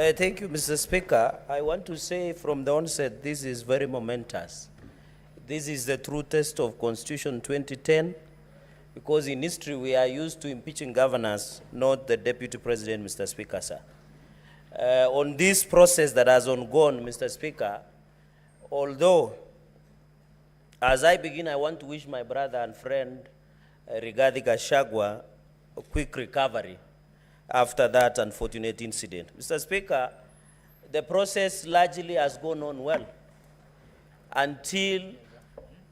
Thank you, Mr. Speaker. I want to say from the onset, this is very momentous. This is the true test of Constitution 2010, because in history we are used to impeaching governors, not the Deputy President, Mr. Speaker, sir. On this process that has ongoing, Mr. Speaker, although, as I begin, I want to wish my brother and friend, Rigathi Gachagua, a quick recovery after that unfortunate incident. Mr. Speaker, the process largely has gone on well until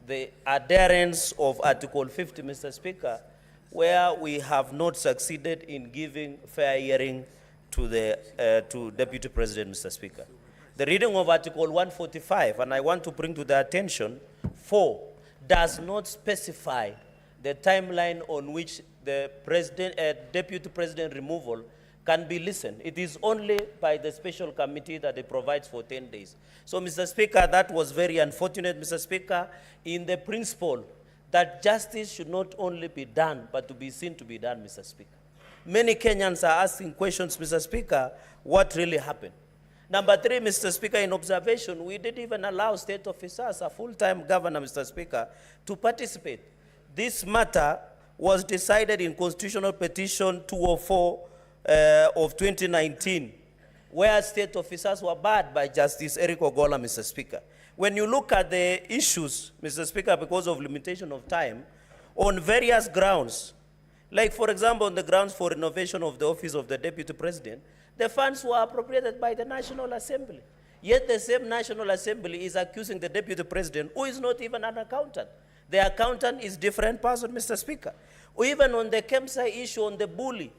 the adherence of Article 50, Mr. Speaker, where we have not succeeded in giving fair hearing to Deputy President, Mr. Speaker. The reading of Article 145, and I want to bring to the attention, 4, does not specify the timeline on which the Deputy President removal can be listened. It is only by the special committee that it provides for 10 days. So, Mr. Speaker, that was very unfortunate, Mr. Speaker, in the principle that justice should not only be done, but to be seen to be done, Mr. Speaker. Many Kenyans are asking questions, Mr. Speaker, what really happened? Number 3, Mr. Speaker, in observation, we didn't even allow state officers, a full-time governor, Mr. Speaker, to participate. This matter was decided in Constitutional Petition 204 of 2019, where state officers were barred by Justice Eric Ogola, Mr. Speaker. When you look at the issues, Mr. Speaker, because of limitation of time, on various grounds, like, for example, on the grounds for renovation of the office of the Deputy President, the funds were appropriated by the National Assembly. Yet the same National Assembly is accusing the Deputy President, who is not even an accountant. The accountant is a different person, Mr. Speaker. Or even on the KEMSA issue, on the bully,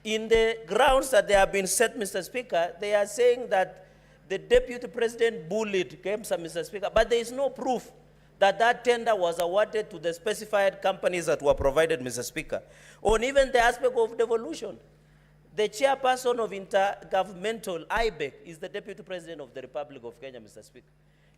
in the grounds that they have been set, Mr. Speaker, they are saying that the Deputy President bullied KEMSA, Mr. Speaker, but there is no proof that that tender was awarded to the specified companies that were provided, Mr. Speaker. On even the aspect of devolution, the chairperson of intergovernmental IBEC is the Deputy President of the Republic of Kenya, Mr. Speaker.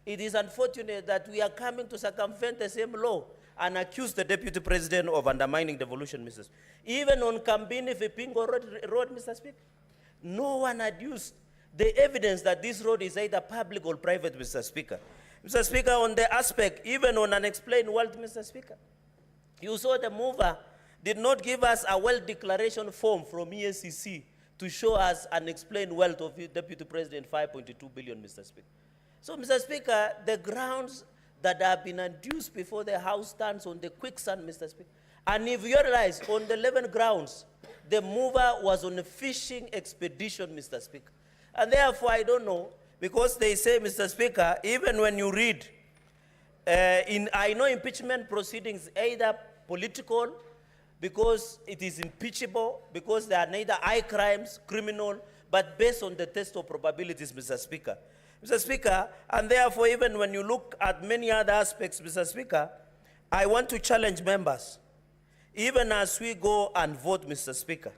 It is unfortunate that we are coming to circumvent the same law and accuse the Deputy President of undermining devolution, Mr. Speaker. Even on Kambini Vipingo road, Mr. Speaker, no one adduced the evidence that this road is either public or private, Mr. Speaker. Mr. Speaker, on the aspect, even on unexplained wealth, Mr. Speaker, you saw the mover did not give us a wealth declaration form from EACC to show us unexplained wealth of Deputy President, 5.2 billion, Mr. Speaker. So, Mr. Speaker, the grounds that have been adduced before the House stands on the quicksand, Mr. Speaker. And if you realize, on the 11 grounds, the mover was on a fishing expedition, Mr. Speaker. And therefore, I don't know, because they say, Mr. Speaker, even when you read, I know impeachment proceedings either political, because it is impeachable, because they are neither high crimes, criminal, but based on the test of probabilities, Mr. Speaker. Mr. Speaker, and therefore, even when you look at many other aspects, Mr. Speaker, I want to challenge members, even as we go and vote, Mr. Speaker.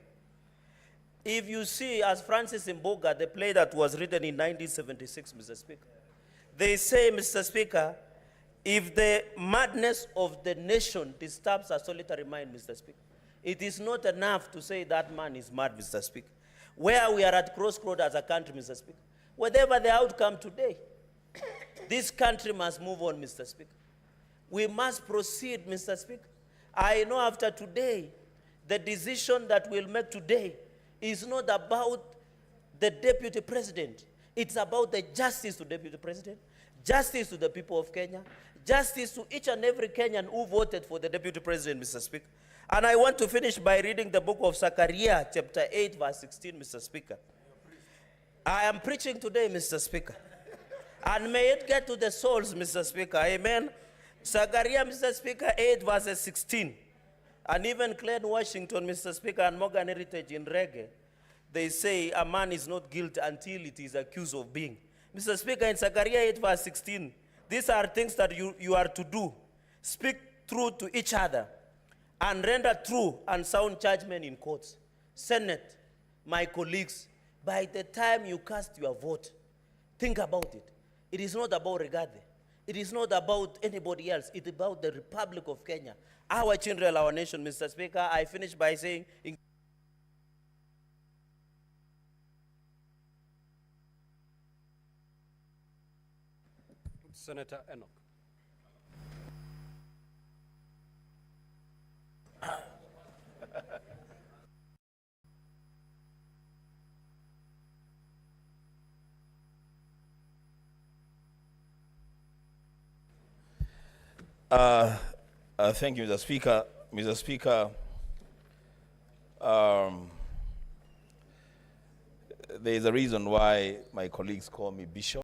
If you see, as Francis Mboga, the play that was written in 1976, Mr. Speaker, they say, Mr. Speaker, if the madness of the nation disturbs a solitary mind, Mr. Speaker, it is not enough to say that man is mad, Mr. Speaker. Where we are at crossroads as a country, Mr. Speaker, whatever the outcome today, this country must move on, Mr. Speaker. We must proceed, Mr. Speaker. I know after today, the decision that we'll make today is not about the Deputy President. It's about the justice to Deputy President, justice to the people of Kenya, justice to each and every Kenyan who voted for the Deputy President, Mr. Speaker. And I want to finish by reading the book of Zechariah, chapter 8, verse 16, Mr. Speaker. I am preaching today, Mr. Speaker. And may it get to the souls, Mr. Speaker. Amen. Zechariah, Mr. Speaker, 8, verse 16. And even Glenn Washington, Mr. Speaker, and Morgan Heritage in Reggae, they say a man is not guilty until it is accused of being. Mr. Speaker, in Zechariah 8, verse 16, these are things that you are to do. Speak truth to each other and render true and sound judgment in courts. Senate, my colleagues, by the time you cast your vote, think about it. It is not about Rigathi. It is not about anybody else. It's about the Republic of Kenya. Our children, our nation, Mr. Speaker. I finish by saying... Senator Enoch. Thank you, Mr. Speaker. Mr. Speaker, there is a reason why my colleagues call me Bishop.